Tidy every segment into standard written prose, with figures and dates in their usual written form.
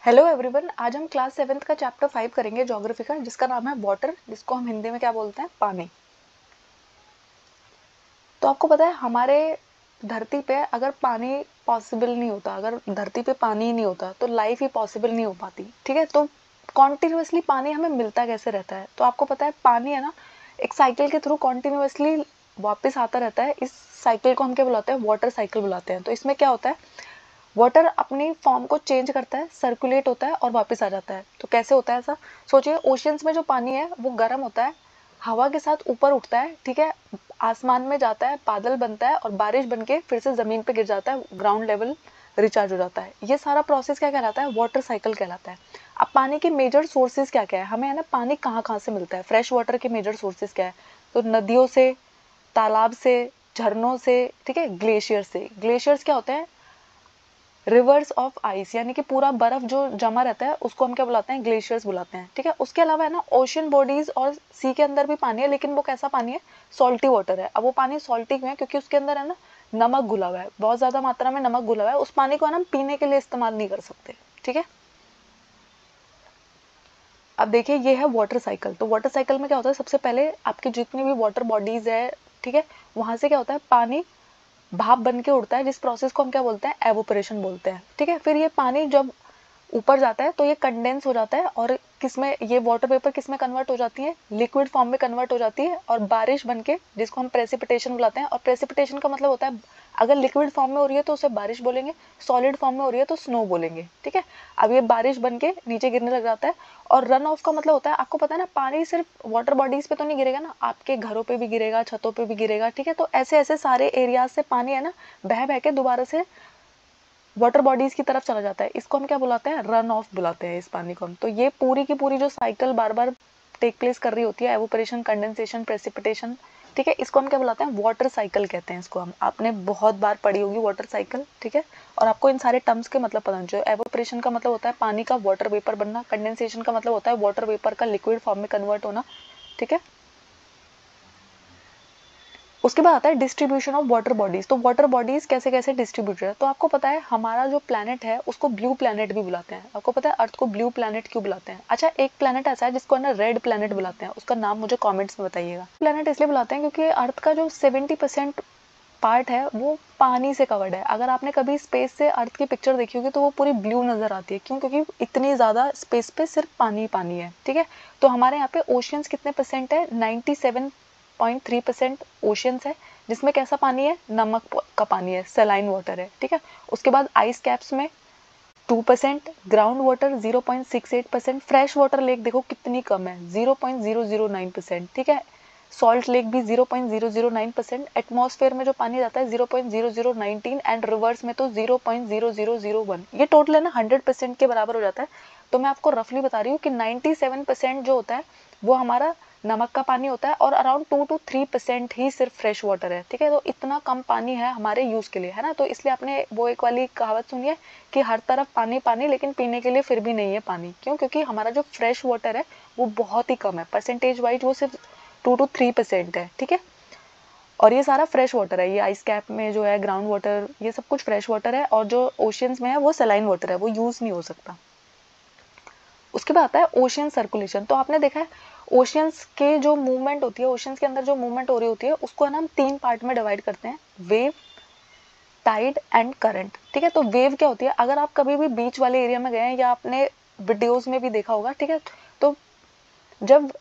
Hello everyone, आज हम class 7th का चैप्टर 5 करेंगे ज्योग्राफी का, जिसका नाम है वाटर, जिसको हम हिंदी में क्या बोलते हैं, पानी। तो आपको पता है हमारे धरती पे अगर पानी पॉसिबल नहीं होता, अगर धरती पे पानी ही नहीं होता तो लाइफ ही पॉसिबल नहीं हो पाती। ठीक है, तो कॉन्टिन्यूसली पानी हमें मिलता कैसे रहता है? तो आपको पता है पानी है ना, एक साइकिल के थ्रू कॉन्टिन्यूसली वापस आता रहता है। इस साइकिल को हम क्या बुलाते हैं? वाटर साइकिल बुलाते हैं। तो इसमें क्या होता है, वाटर अपनी फॉर्म को चेंज करता है, सर्कुलेट होता है और वापस आ जाता है। तो कैसे होता है ऐसा? सोचिए, ओशियंस में जो पानी है वो गर्म होता है, हवा के साथ ऊपर उठता है, ठीक है, आसमान में जाता है, बादल बनता है और बारिश बनके फिर से जमीन पे गिर जाता है, ग्राउंड लेवल रिचार्ज हो जाता है। ये सारा प्रोसेस क्या कहलाता है? वाटर साइकिल कहलाता है। अब पानी के मेजर सोर्सेज क्या क्या है? हमें है ना, पानी कहाँ कहाँ से मिलता है? फ्रेश वाटर के मेजर सोर्सेज क्या है? तो नदियों से, तालाब से, झरनों से, ठीक है, ग्लेशियर से। ग्लेशियर्स क्या होते हैं? रिवर्स ऑफ आइस, यानी कि पूरा बर्फ जो जमा रहता है उसको हम क्या बुलाते हैं? ग्लेशियर्स बुलाते हैं। ठीक है, उसके अलावा है ना, ओशियन बॉडीज और सी के अंदर भी पानी है, लेकिन वो कैसा पानी है? सॉल्टी वाटर है। अब वो पानी सॉल्टी क्यों है? क्योंकि उसके अंदर है ना, नमक घुला हुआ है, बहुत ज्यादा मात्रा में नमक घुला हुआ है। उस पानी को हम पीने के लिए इस्तेमाल नहीं कर सकते। ठीक है, अब देखिए ये है वाटर साइकिल। तो वाटर साइकिल में क्या होता है, सबसे पहले आपकी जितनी भी वाटर बॉडीज है, ठीक है, वहां से क्या होता है, पानी भाप बन के उड़ता है, जिस प्रोसेस को हम क्या बोलते हैं? एवोपरेशन बोलते हैं। ठीक है, फिर ये पानी जब ऊपर जाता है तो ये कंडेंस हो जाता है और किसमें, ये वाटर वेपर किसमें कन्वर्ट हो जाती है? लिक्विड फॉर्म में कन्वर्ट हो जाती है और बारिश बनके, जिसको हम प्रेसिपिटेशन बुलाते हैं। और प्रेसिपिटेशन का मतलब होता है, अगर लिक्विड फॉर्म में हो रही है तो उसे बारिश बोलेंगे, सॉलिड फॉर्म में हो रही है तो स्नो बोलेंगे। ठीक है, अब ये बारिश बनके नीचे गिरने लग जाता है। और रन ऑफ का मतलब होता है, आपको पता है ना, पानी सिर्फ वाटर बॉडीज पे तो नहीं गिरेगा ना, आपके घरों पे भी गिरेगा, छतों पे भी गिरेगा। ठीक है, तो ऐसे ऐसे सारे एरियाज से पानी है ना, बह बह के दोबारा से वाटर बॉडीज की तरफ चला जाता है। इसको हम क्या बुलाते हैं? रन ऑफ बुलाते हैं इस पानी को हम। तो ये पूरी की पूरी जो साइकिल बार बार टेक प्लेस कर रही होती है, एवोपरेशन, कंडेंसेशन, प्रेसिपिटेशन, ठीक है, इसको हम क्या बुलाते हैं? वाटर साइकिल कहते हैं इसको हम। आपने बहुत बार पढ़ी होगी वाटर साइकिल, ठीक है, और आपको इन सारे टर्म्स के मतलब पता होना चाहिए। एवोपरेशन का मतलब होता है पानी का वाटर वेपर बनना, कंडेंसेशन का मतलब होता है वाटर वेपर का लिक्विड फॉर्म में कन्वर्ट होना, ठीक है। उसके बाद आता है डिस्ट्रीब्यूशन ऑफ वाटर बॉडीज। तो वाटर बॉडीज कैसे कैसे डिस्ट्रीब्यूटेड है? तो आपको पता है हमारा जो प्लेनेट है उसको ब्लू प्लेनेट भी बुलाते हैं। आपको पता है अर्थ को ब्लू प्लेनेट क्यों बुलाते हैं? अच्छा, एक प्लेनेट ऐसा है जिसको ना रेड प्लेनेट बुलाते हैं, उसका नाम मुझे कॉमेंट्स में बताइएगा। प्लेनेट इसलिए बुलाते हैं क्योंकि अर्थ का जो 70% पार्ट है वो पानी से कवर्ड है। अगर आपने कभी स्पेस से अर्थ की पिक्चर देखी होगी तो वो पूरी ब्लू नजर आती है। क्यों? क्योंकि इतनी ज्यादा स्पेस पे सिर्फ पानी ही पानी है। ठीक है, तो हमारे यहाँ पे ओशियंस कितने परसेंट है? 97.3% ओशियंस है, जिसमें कैसा पानी है? नमक का पानी है, सेलाइन वाटर है। ठीक है, उसके बाद आइस कैप्स में 2%, ground water 0.68%, fresh water lake देखो कितनी कम है, 0.009%। ठीक है, सॉल्ट लेक भी 0.009%, एटमॉस्फेयर में जो पानी जाता है 0.0019 एंड रिवर्स में तो 0.0001। ये टोटल है ना 100% के बराबर हो जाता है। तो मैं आपको रफली बता रही हूँ कि 97% जो होता है वो हमारा नमक का पानी होता है और अराउंड 2 to 3% ही सिर्फ फ्रेश वाटर है। ठीक है, तो इतना कम पानी है हमारे यूज के लिए, है ना। तो इसलिए आपने वो एक वाली कहावत सुनी है कि हर तरफ पानी पानी, लेकिन पीने के लिए फिर भी नहीं है पानी। क्यों? क्योंकि हमारा जो फ्रेश वाटर है वो बहुत ही कम है, परसेंटेज वाइज वो सिर्फ 2 to 3% है। ठीक है, और ये सारा फ्रेश वाटर है, ये आइस कैप में जो है, ग्राउंड वाटर, ये सब कुछ फ्रेश वाटर है। और जो ओशियंस में है वो सलाइन वाटर है, वो यूज नहीं हो सकता। उसके बाद आता है ओशियन सर्कुलेशन। तो आपने देखा है ओशियंस के जो मूवमेंट होती है, ओशियंस के अंदर जो मूवमेंट हो रही होती है, उसको है ना हम 3 पार्ट में डिवाइड करते हैं, वेव, टाइड एंड करंट। ठीक है, तो वेव क्या होती है? अगर आप कभी भी बीच वाले एरिया में गए हैं या आपने वीडियोस में भी देखा होगा, ठीक है, तो जब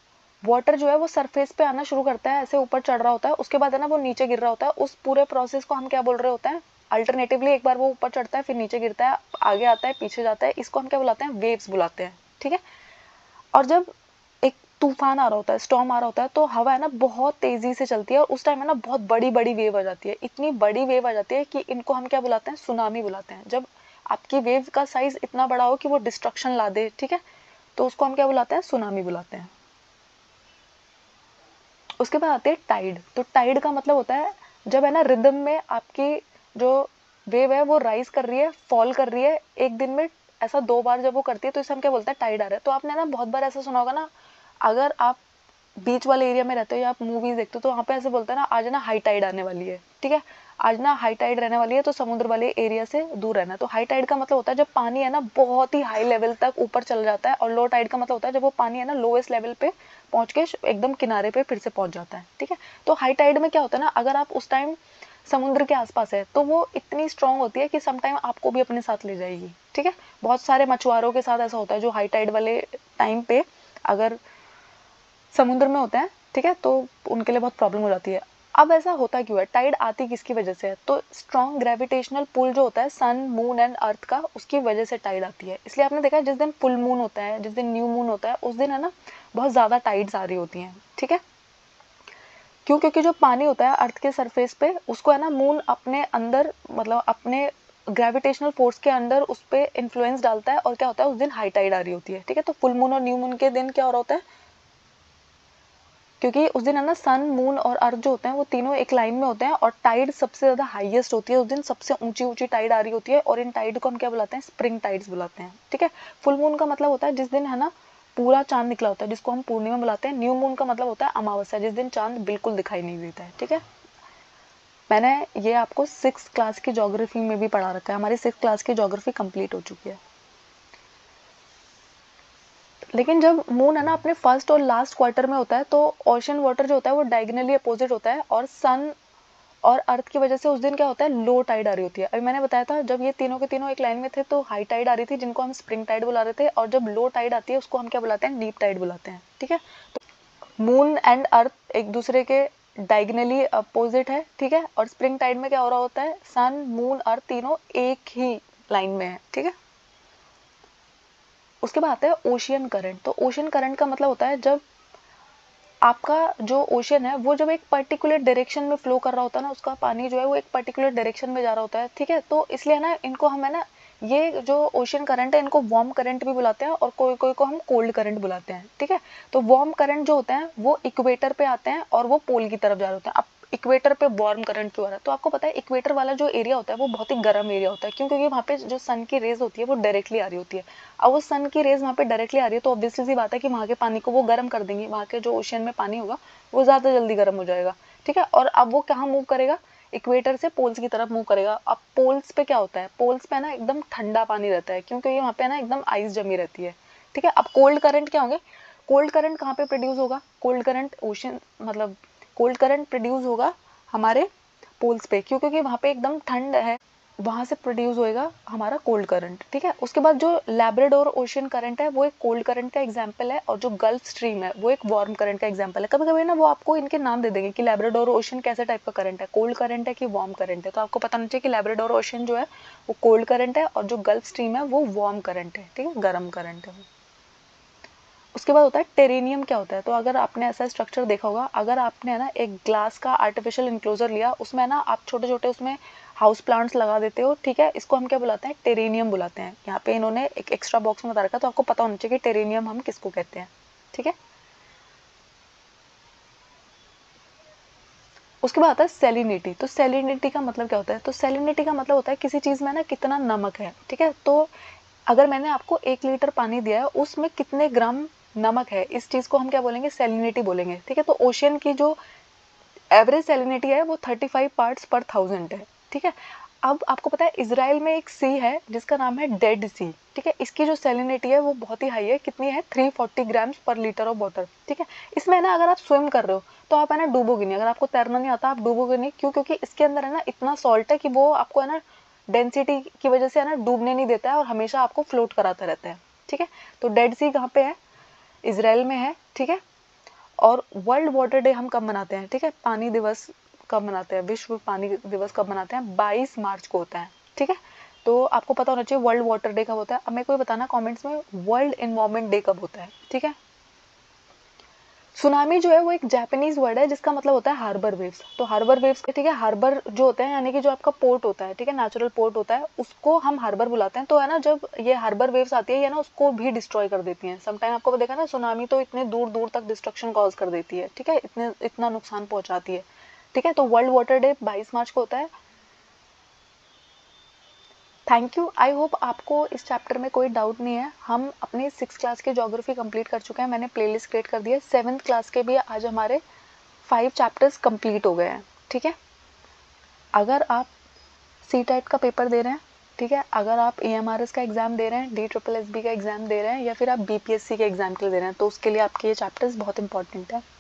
वाटर जो है वो सरफेस पे आना शुरू करता है, ऐसे ऊपर चढ़ रहा होता है, उसके बाद है ना वो नीचे गिर रहा होता है, उस पूरे प्रोसेस को हम क्या बोल रहे होते हैं? अल्टरनेटिवली एक बार वो ऊपर चढ़ता है, फिर नीचे गिरता है, आगे आता है, पीछे जाता है, इसको हम क्या बुलाते हैं? वेव्स बुलाते हैं। ठीक है, और जब एक तूफान आ रहा होता है, स्टॉर्म आ रहा होता है, तो हवा है ना बहुत तेजी से चलती है और उस टाइम है ना बहुत बड़ी बड़ी वेव आ जाती है। इतनी बड़ी वेव आ जाती है कि इनको हम क्या बुलाते हैं? सुनामी बुलाते हैं। जब आपकी वेव का साइज इतना बड़ा हो कि वो डिस्ट्रक्शन ला दे, ठीक है, तो उसको हम क्या बुलाते हैं? सुनामी बुलाते हैं। उसके बाद आते हैं टाइड। तो टाइड का मतलब होता है जब है ना रिदम में आपकी जो वेव है वो राइज कर रही है, फॉल कर रही है एक दिन में, ऐसा 2 बार जब वो करती है तो इसे हम क्या बोलते हैं? टाइड आ रहा है। तो आपने ना बहुत बार ऐसा सुना होगा ना, अगर आप बीच वाले एरिया में रहते हो या आप मूवीज देखते हो तो वहाँ पे ऐसे बोलते हैं ना, आज ना हाई टाइड आने वाली है। ठीक है, आज ना हाई टाइड रहने वाली है तो समुद्र वाले एरिया से दूर रहना। तो हाई टाइड का मतलब होता है जब पानी है ना बहुत ही हाई लेवल तक ऊपर चल जाता है, और लो टाइड का मतलब होता है जब वो पानी है ना लोएस्ट लेवल पे पहुंच के एकदम किनारे पे फिर से पहुंच जाता है। ठीक है, तो हाई टाइड में क्या होता है ना, अगर आप उस टाइम समुद्र के आसपास है तो वो इतनी स्ट्रांग होती है कि सम टाइम आपको भी अपने साथ ले जाएगी। ठीक है, बहुत सारे मछुआरों के साथ ऐसा होता है जो हाई टाइड वाले टाइम पे अगर समुद्र में होते हैं, ठीक है, तो उनके लिए बहुत प्रॉब्लम हो जाती है। अब ऐसा होता क्यों है, टाइड आती किसकी वजह से है, तो स्ट्रॉन्ग ग्रेविटेशनल पुल जो होता है सन मून एंड अर्थ का, उसकी वजह से टाइड आती है। इसलिए आपने देखा है जिस दिन फुल मून होता है, जिस दिन न्यू मून होता है, उस दिन है ना बहुत ज्यादा टाइड्स आ रही होती हैं। ठीक है, क्यों, क्योंकि जो पानी होता है अर्थ के सरफेस पे उसको है ना मून अपने अंदर मतलब अपने ग्रेविटेशनल फोर्स के अंदर उस पर इन्फ्लुएंस डालता है, और क्या होता है उस दिन हाई टाइड आ रही होती है। ठीक है, तो फुल मून और न्यू मून के दिन क्या हो रहा होता है, क्योंकि उस दिन है ना सन मून और अर्थ जो होते हैं वो तीनों एक लाइन में होते हैं, और टाइड सबसे ज्यादा हाईएस्ट होती है उस दिन, सबसे ऊंची ऊंची टाइड आ रही होती है, और इन टाइड को हम क्या बुलाते हैं, स्प्रिंग टाइड्स बुलाते हैं। ठीक है, फुल मून का मतलब होता है जिस दिन है ना पूरा चांद निकला होता है, जिसको हम पूर्णिमा बुलाते हैं। न्यू मून का मतलब होता है अमावस्या, जिस दिन चांद बिल्कुल दिखाई नहीं देता है। ठीक है, मैंने ये आपको 6th क्लास की ज्योग्राफी में भी पढ़ा रखा है, हमारी 6th क्लास की ज्योग्राफी कंप्लीट हो चुकी है। लेकिन जब मून है ना अपने फर्स्ट और लास्ट क्वार्टर में होता है तो ओशन वाटर जो होता है वो डायगोनली अपोजिट होता है, और सन और अर्थ की वजह से उस दिन क्या होता है, लो टाइड आ रही होती है। अभी मैंने बताया था जब ये तीनों के तीनों एक लाइन में थे तो हाई टाइड आ रही थी, जिनको हम स्प्रिंग टाइड बुला रहे थे, और जब लो टाइड आती है उसको हम क्या बुलाते हैं, डीप टाइड बुलाते हैं। ठीक है, तो मून एंड अर्थ एक दूसरे के डायगोनली अपोजिट है। ठीक है, और स्प्रिंग टाइड में क्या हो रहा होता है, सन मून अर्थ तीनों एक ही लाइन में है। ठीक है, उसके बाद आता है ओशियन करंट। तो ओशियन करंट का मतलब होता है जब आपका जो ओशन है वो जब एक पर्टिकुलर डायरेक्शन में फ्लो कर रहा होता है ना, उसका पानी जो है वो एक पर्टिकुलर डायरेक्शन में जा रहा होता है। ठीक है, तो इसलिए ना इनको हम है ना, ये जो ओशन करंट है इनको वार्म करंट भी बुलाते हैं, और कोई कोई को हम कोल्ड करंट बुलाते हैं। ठीक है, तो वार्म करंट जो होते हैं वो इक्वेटर पे आते हैं और वो पोल की तरफ जा रहे होते हैं। अब इक्वेटर पे वार्म करंट क्यों आ रहा है, तो आपको पता है इक्वेटर वाला जो एरिया होता है वो बहुत ही गर्म एरिया होता है। क्यों, क्योंकि वहाँ पे जो सन की रेज होती है वो डायरेक्टली आ रही होती है। अब वो सन की रेज वहाँ पे डायरेक्टली आ रही है तो ऑब्वियसली सी बात है कि वहाँ के पानी को वो गर्म कर देंगी, वहाँ के जो ओशन में पानी होगा वो ज़्यादा जल्दी गर्म हो जाएगा। ठीक है, और अब वो कहाँ मूव करेगा, इक्वेटर से पोल्स की तरफ मूव करेगा। अब पोल्स पे क्या होता है, पोल्स पे ना एकदम ठंडा पानी रहता है, क्योंकि वहाँ पे ना एकदम आइस जमी रहती है। ठीक है, अब कोल्ड करंट क्या होंगे, कोल्ड करंट कहाँ पे प्रोड्यूस होगा, कोल्ड करंट ओशन मतलब कोल्ड करंट प्रोड्यूस होगा हमारे पोल्स पे। क्यों, क्योंकि वहाँ पे एकदम ठंड है, वहां से प्रोड्यूस होएगा हमारा कोल्ड करंट। ठीक है, उसके बाद जो लैब्राडोर ओशन करंट है वो एक कोल्ड करंट का एग्जांपल है, और जो गल्फ स्ट्रीम है वो एक वार्म करंट का एग्जांपल है। कभी कभी ना वो आपको इनके नाम दे देंगे कि लैब्राडोर ओशन कैसे टाइप का करंट है, कोल्ड करंट है कि वार्म करंट है, तो आपको पता नहीं चाहिए कि लैब्राडोर ओशन जो है वो कोल्ड करंट है, और जो गल्फ स्ट्रीम है वो वार्म करंट है। ठीक है, गर्म करंट है। उसके बाद होता है टेरेनियम। क्या होता है, तो अगर आपने ऐसा स्ट्रक्चर देखा होगा, अगर आपने है ना एक ग्लास का आर्टिफिशियल इंक्लोजर लिया, उसमें ना आप छोटे छोटे उसमें हाउस प्लांट्स लगा देते हो। ठीक है, इसको हम क्या बुलाते हैं, टेरेनियम बुलाते हैं। यहाँ पे इन्होंने एक एक्स्ट्रा बॉक्स में बता रखा, तो आपको पता होना चाहिए कि टेरेनियम हम किसको कहते हैं। ठीक है, उसके बाद आता है सेलिनिटी। तो सेलिनिटी का मतलब क्या होता है, तो सेलिनिटी का मतलब होता है किसी चीज में ना कितना नमक है। ठीक है, तो अगर मैंने आपको 1 लीटर पानी दिया है उसमें कितने ग्राम नमक है, इस चीज को हम क्या बोलेंगे, सेलिनिटी बोलेंगे। ठीक है, तो ओशियन की जो एवरेज सैलिनिटी है वो 35 पार्ट्स पर 1000 है। ठीक है, अब आपको पता है इसराइल में एक सी है जिसका नाम है डेड सी। ठीक है, इसकी जो सैलिनिटी है वो बहुत ही हाई है, कितनी है, 340 ग्राम्स पर लीटर ऑफ वाटर। ठीक है, इसमें ना अगर आप स्विम कर रहे हो तो आप है ना डूबोगे नहीं, अगर आपको तैरना नहीं आता आप डूबोगे नहीं। क्यों, क्योंकि इसके अंदर है ना इतना सॉल्ट है कि वो आपको है ना डेंसिटी की वजह से है ना डूबने नहीं देता है, और हमेशा आपको फ्लोट कराता रहता है। ठीक है, तो डेड सी कहाँ पे है, इसराइल में है। ठीक है, और वर्ल्ड वाटर डे हम कब मनाते हैं, ठीक है, पानी दिवस कब मनाते हैं, विश्व पानी दिवस कब मनाते हैं, 22 मार्च को होता है। ठीक है, तो आपको पता होना चाहिए वर्ल्ड वाटर डे कब होता है। अब मेरे को बताना कमेंट्स में वर्ल्ड एनवायरमेंट डे कब होता है। ठीक है, सुनामी जो है वो एक जापानीज वर्ड है जिसका मतलब होता है हार्बर वेव्स। तो हार्बर वेव्स, ठीक है, हार्बर जो होते हैं यानी कि जो आपका पोर्ट होता है, ठीक है, नेचुरल पोर्ट होता है, उसको हम हार्बर बुलाते हैं। तो है ना जब ये हार्बर वेव्स आती है ये ना उसको भी डिस्ट्रॉय कर देती हैं। समटाइम आपको देखा ना सुनामी तो इतने दूर दूर तक डिस्ट्रक्शन कॉज कर देती है। ठीक है, इतना नुकसान पहुंचाती है। ठीक है, तो वर्ल्ड वाटर डे 22 मार्च को होता है। थैंक यू, आई होप आपको इस चैप्टर में कोई डाउट नहीं है। हम अपनी 6th क्लास की ज्योग्राफी कंप्लीट कर चुके हैं, मैंने प्लेलिस्ट क्रिएट कर दी है। 7th क्लास के भी आज हमारे 5 चैप्टर्स कंप्लीट हो गए हैं। ठीक है, अगर आप CTET का पेपर दे रहे हैं, ठीक है, अगर आप EMRS का एग्जाम दे रहे हैं, DSSB का एग्जाम दे रहे हैं, या फिर आप BPSC के एग्जाम के लिए दे रहे हैं, तो उसके लिए आपके ये चैप्टर्स बहुत इंपॉर्टेंट है।